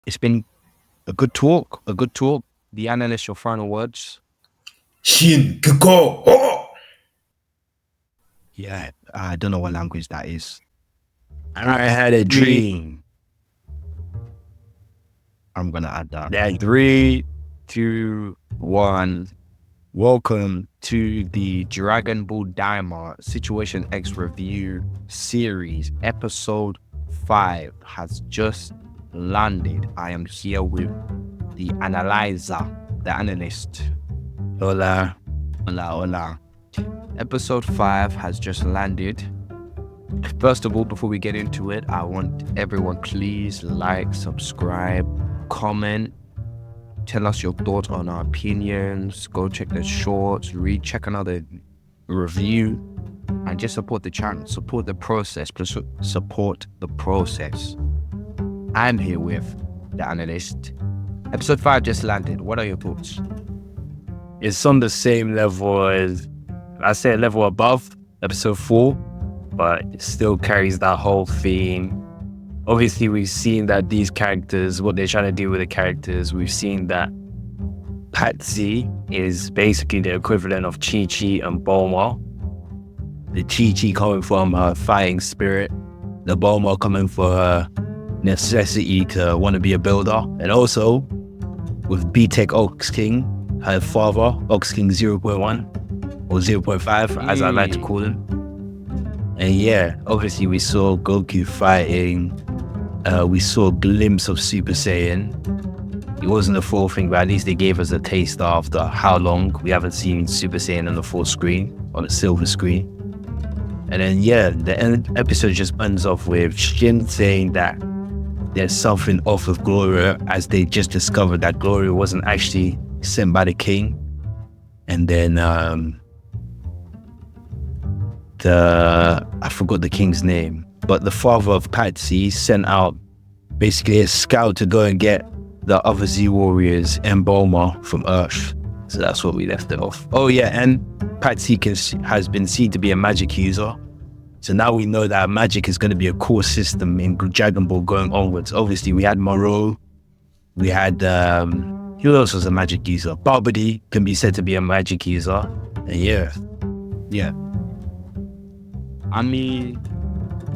It's been a good talk, a good talk. The analyst, your final words. Shin Kiko. Oh! Yeah, I don't know what language that is. And I had a dream. I'm gonna add that. Yeah. 3, 2, 1. Welcome to the Dragonball Daima Situation X Review series. Episode 5 has just landed. I am here with the analyzer, the analyst. Hola. Hola, hola. Episode 5 has just landed. First of all, before we get into it, I want everyone, please like, subscribe, comment, tell us your thoughts on our opinions, go check the shorts, check another review, and just support the channel, support the process, support the process. I'm here with the analyst. Episode 5 just landed. What are your thoughts? It's on the same level as, I say, a level above episode 4, but it still carries that whole theme. Obviously, we've seen that these characters, what they're trying to do with the characters, we've seen that Patsy is basically the equivalent of Chi-Chi and Bulma. The Chi-Chi coming from her fighting spirit, the Bulma coming for her necessity to want to be a builder, and also with B-Tech Ox King, her father, Ox King 0.1 or 0.5, as I like to call him. And yeah, obviously we saw Goku fighting. We saw a glimpse of Super Saiyan. It wasn't the full thing, but at least they gave us a taste after how long we haven't seen Super Saiyan on the full screen, on the silver screen. And then yeah, the episode just ends off with Shin saying that there's something off with Gloria, as they just discovered that Gloria wasn't actually sent by the king. And then I forgot the king's name, but the father of Patsy sent out basically a scout to go and get the other Z warriors and Bulma from Earth. So that's what we left it off. Oh yeah, and Patsy has been seen to be a magic user. So now we know that magic is going to be a core system in Dragon Ball going onwards. Obviously, we had Moro, we had who else was a magic user? Babidi can be said to be a magic user. And yeah. I mean,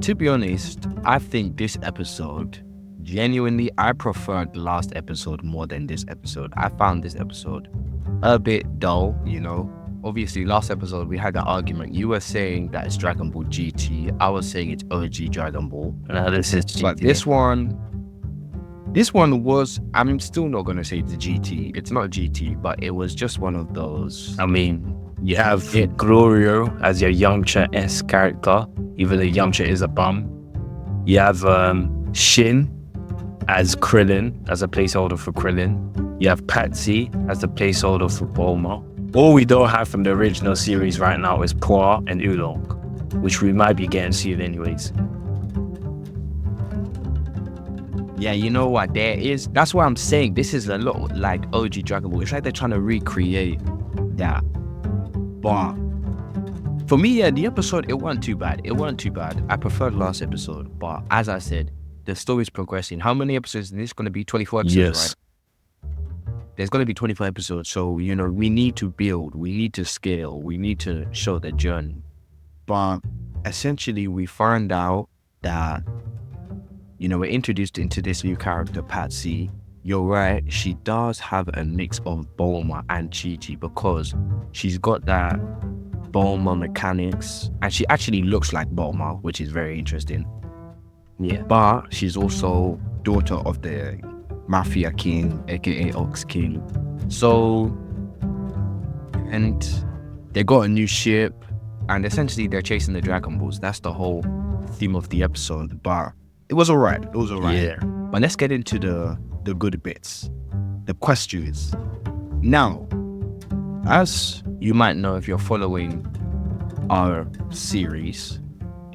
to be honest, I think this episode, genuinely, I preferred the last episode more than this episode. I found this episode a bit dull, you know. Obviously, last episode, we had the argument. You were saying that it's Dragon Ball GT. I was saying it's OG Dragon Ball. This is GT. But this one was, I'm still not going to say it's GT. It's not GT, but it was just one of those. I mean, you have Gloria as your Yamcha-esque character, even though Yamcha is a bum. You have Shin as Krillin, as a placeholder for Krillin. You have Patsy as the placeholder for Bulma. All we don't have from the original series right now is Poir and Oolong, which we might be getting soon anyways. Yeah, you know what, that's why I'm saying this is a lot like OG Dragon Ball. It's like they're trying to recreate that. But for me, yeah, the episode, it wasn't too bad. I preferred last episode, but as I said, the story's progressing. How many episodes is this going to be? 24 episodes, yes. Right? There's going to be 24 episodes, so, you know, we need to build, we need to scale, we need to show the journey. But essentially, we find out that, you know, we're introduced into this new character, Patsy. You're right, she does have a mix of Bulma and Chi-Chi because she's got that Bulma mechanics, and she actually looks like Bulma, which is very interesting. Yeah. But she's also daughter of the Mafia King, aka Ox King. So, and they got a new ship, and essentially they're chasing the Dragon Balls. That's the whole theme of the episode. But it was alright. Yeah. But let's get into the good bits, the questions. Now, as you might know if you're following our series,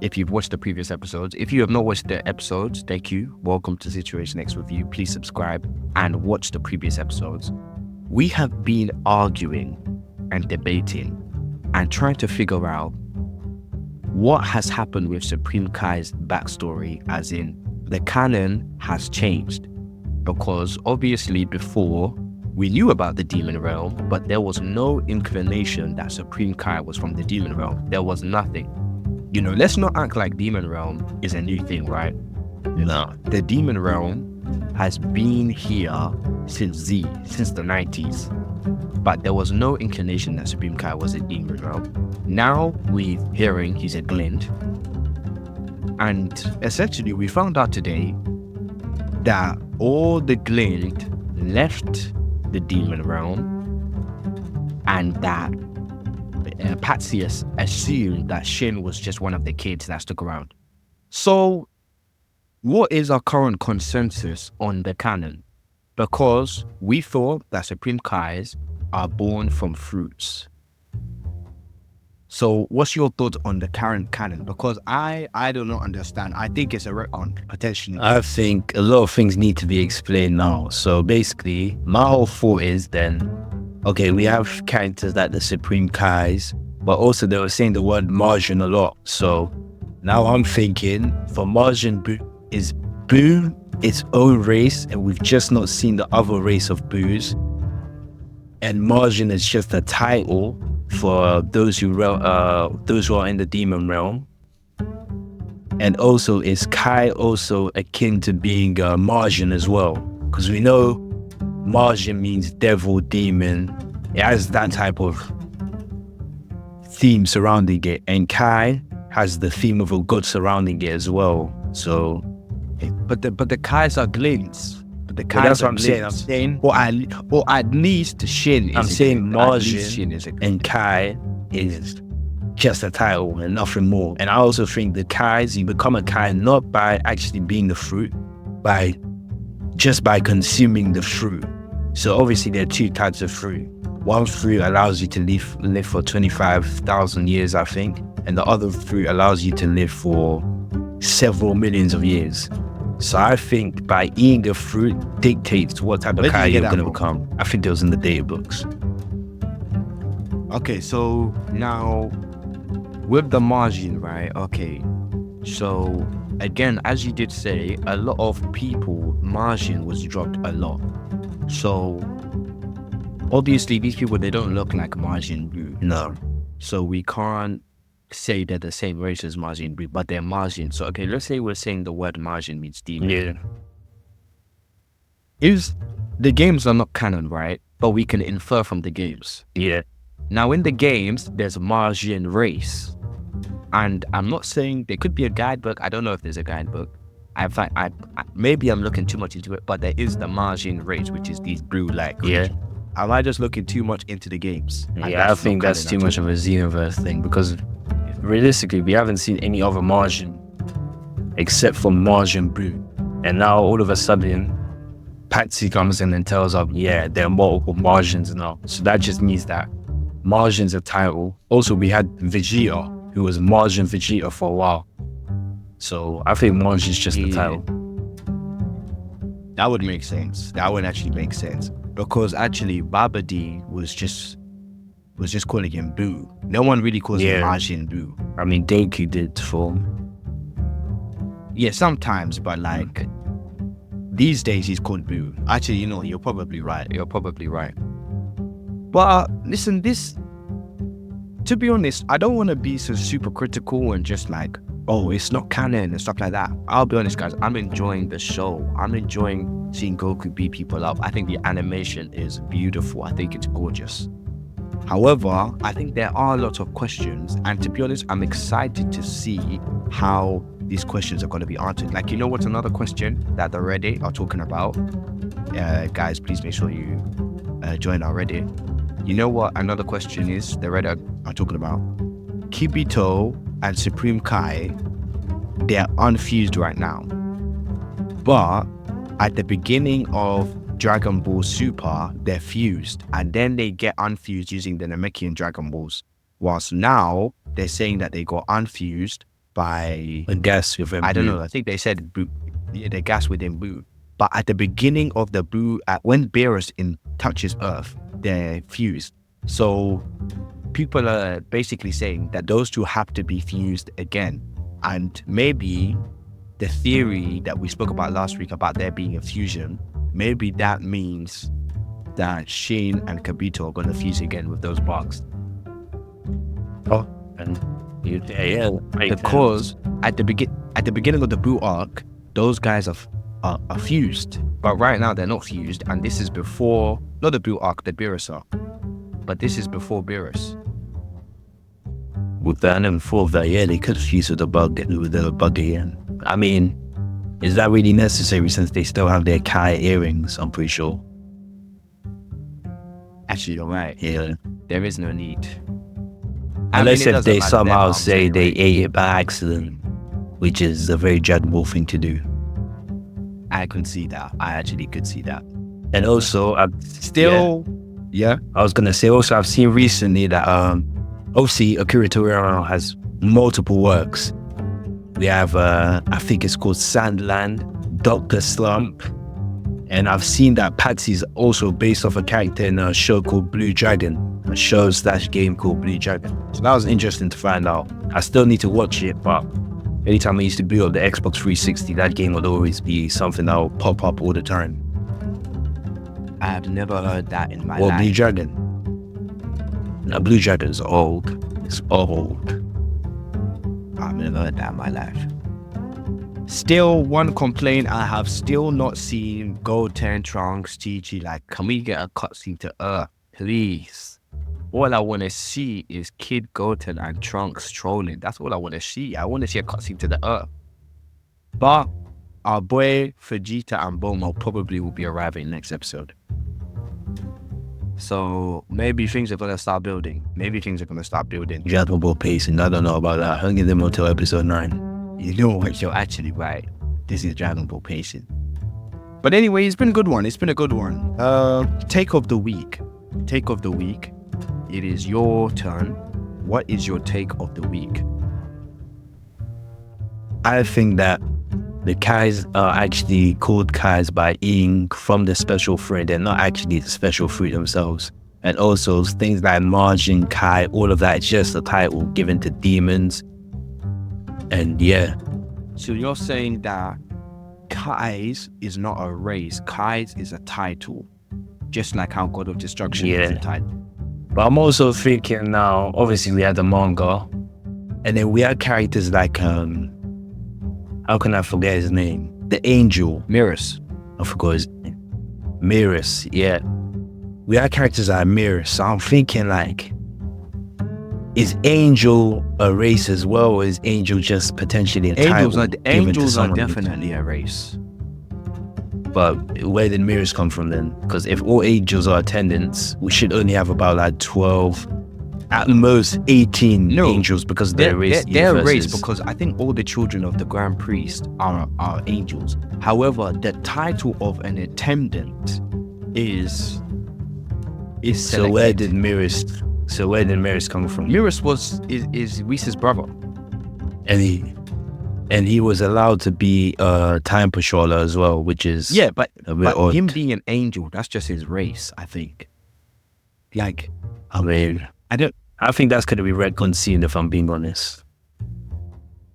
if you've watched the previous episodes. If you have not watched the episodes, thank you. Welcome to Situation X Review. Please subscribe and watch the previous episodes. We have been arguing and debating and trying to figure out what has happened with Supreme Kai's backstory, as in the canon has changed. because obviously before we knew about the demon realm, but there was no inclination that Supreme Kai was from the demon realm. There was nothing. You know, let's not act like demon realm is a new thing, right? No. The demon realm has been here since the 90s, but there was no inclination that Supreme Kai was a demon realm. Now we're hearing he's a glint, and essentially we found out today that all the glint left the demon realm, and that Patsy assumed that Shin was just one of the kids that stuck around. So what is our current consensus on the canon? Because we thought that Supreme Kais are born from fruits. So what's your thoughts on the current canon? Because I do not understand. I think it's a retcon, potentially. I think a lot of things need to be explained now. So basically, my whole thought is then, okay, we have characters like the Supreme Kais, but also they were saying the word Martian a lot. So now I'm thinking for Martian Boo, is Boo its own race, and we've just not seen the other race of Boos, and Martian is just a title for those who are in the demon realm. And also, is Kai also akin to being Martian as well? Because we know Martian means devil, demon. It has that type of theme surrounding it, and Kai has the theme of a god surrounding it as well. So, but the Kais are glints. But the Kais that's are what I'm saying. glints. I'm saying, or at least Shin is. I'm a saying glint. At least Shin Martian is a glint. and Kai is just a title and nothing more. And I also think the Kais, you become a Kai not by actually being the fruit, just by consuming the fruit. So obviously there are two types of fruit. One fruit allows you to live for 25,000 years, I think, and the other fruit allows you to live for several millions of years. So I think by eating the fruit dictates what type of Where did Kai you get you're that going to from? become. I think it was in the data books. Okay, so now with the margin, right? Okay, so again, as you did say, a lot of people, margin was dropped a lot. So obviously these people, they don't look like Margin Blue. No. So we can't say they're the same race as Margin Blue, but they're margin. So okay, let's say we're saying the word margin means demon. Yeah. Is the games are not canon, right? But we can infer from the games. Yeah. Now in the games, there's margin race. And I'm not saying there could be a guidebook. I don't know if there's a guidebook. Maybe I'm looking too much into it, but there is the margin race, which is these blue-like creatures. Yeah. Am I just looking too much into the games? And Yeah, I that's think not that's canon too at much all? of a Xenoverse thing, because realistically, we haven't seen any other Martian except for Martian Blue. And now all of a sudden, Patsy comes in and tells us, yeah, there are multiple Martians now. So that just means that Martian's a title. Also, we had Vegeta, who was Martian Vegeta for a while. So I think Martian's just the Yeah. title. That would make sense. That would actually make sense. Because actually, Babadi was just calling him Boo. No one really calls him Yeah. Margin Boo. I mean, Goku did for. Yeah, sometimes, but like these days he's called Boo. Actually, you know, you're probably right. But listen, to be honest, I don't want to be so super critical and just like, oh, it's not canon and stuff like that. I'll be honest, guys, I'm enjoying the show. I'm enjoying seeing Goku beat people up. I think the animation is beautiful. I think it's gorgeous. However, I think there are a lot of questions, and to be honest, I'm excited to see how these questions are going to be answered. Like, you know what's another question that the Reddit are talking about? Guys, please make sure you join our Reddit. You know what another question is the Reddit are talking about? Kibito and Supreme Kai, they're unfused right now. But at the beginning of Dragon Ball Super, they're fused, and then they get unfused using the Namekian Dragon Balls. Whilst now, they're saying that they got unfused by I guess with I don't know. I think they said Boo. Yeah, they gas within Boo. But at the beginning of the Boo, when Beerus touches Earth, they're fused. So people are basically saying that those two have to be fused again. And maybe the theory that we spoke about last week about there being a fusion maybe that means that Shin and Kabito are gonna fuse again with those bugs. Oh, and yeah, Because at the beginning of the boot arc, those guys are fused, but right now they're not fused, and this is before not the boot arc, the Beerus arc, but this is before Beerus. with that and full of that, yeah, they could fuse with the bug again. I mean, is that really necessary since they still have their Kai earrings? I'm pretty sure. Actually, you're right. Yeah. There is no need. Unless it if they doesn't matter, somehow their moms say they anyway. ate it by accident, which is a very Dragon Ball thing to do. I can see that. I actually could see that. And also, Yeah. I was gonna say also I've seen recently that obviously Akira Toriyama has multiple works. We have I think it's called Sandland, Dr. Slump, and I've seen that Patsy's also based off a character in a show called Blue Dragon, a show/game called Blue Dragon. So that was interesting to find out. I still need to watch it, but anytime I used to boot up the Xbox 360, that game would always be something that will pop up all the time. I have never heard that in my Or life. Blue Dragon. Now, Blue Dragon's old. It's old. I've never heard that in my life. Still, one complaint I have still not seen Goten, Trunks, Chi-Chi. Like, can we get a cutscene to Earth, please? All I want to see is Kid Goten and Trunks trolling. That's all I want to see. I want to see a cutscene to the Earth. But our boy Vegeta and Bulma probably will be arriving next episode. So maybe things are going to start building. Dragon Ball pacing, I don't know about that. I'll give them until episode 9. You know what? You're actually right. This is Dragon Ball pacing. But anyway, it's been a good one. Take of the week. It is your turn. What is your take of the week? I think that the Kais are actually called Kais by Ing from the special fruit. They're not actually the special fruit themselves. And also things like Margin, Kai, all of that is just a title given to demons. And yeah. So you're saying that Kais is not a race. Kais is a title. Just like how God of Destruction is a title. But I'm also thinking now, obviously we had the manga. And then we had characters like how can I forget his name? The Angel. Mirrors. I forgot his name. Mirrors, yeah. We had characters like Mirrors, so I'm thinking like, is Angel a race as well, or is Angel just potentially a title? Angels are definitely a race. But where did Mirrors come from then? Because if all angels are attendants, we should only have about like 12, at most 18 angels because they're race. They're a race because I think all the children of the Grand Priest are angels. However, the title of an attendant is so where did Mirrors come from? Mirrors is Whis' brother. And he was allowed to be a time patroller as well, which is but odd. Him being an angel, that's just his race, I think. Like, I mean, I think that's gonna be retcon scene if I'm being honest.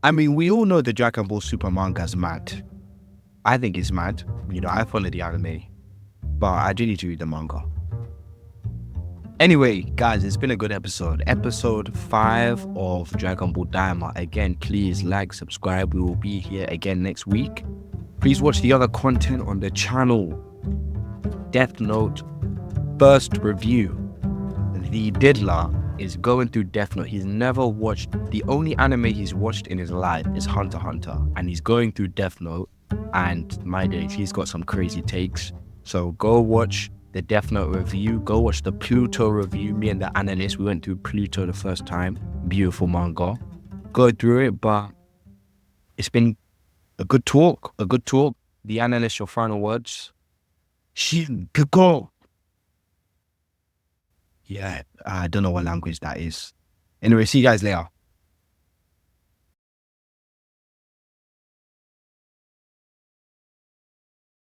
I mean, we all know the Dragon Ball Super manga's mad. I think it's mad. You know, I follow the anime, but I do need to read the manga. Anyway, guys, it's been a good episode. Episode 5 of Dragonball Daima. Again, please like, subscribe. We will be here again next week. Please watch the other content on the channel. Death Note first review. The Diddler is going through Death Note. He's never watched, the only anime he's watched in his life is Hunter x Hunter. And he's going through Death Note. And my days, he's got some crazy takes. So go watch the Death Note review. Go watch the Pluto review. Me and the analyst, we went through Pluto the first time. Beautiful manga. Go through it, but it's been a good talk. The analyst, your final words? Shin, go. Yeah, I don't know what language that is. Anyway, see you guys later.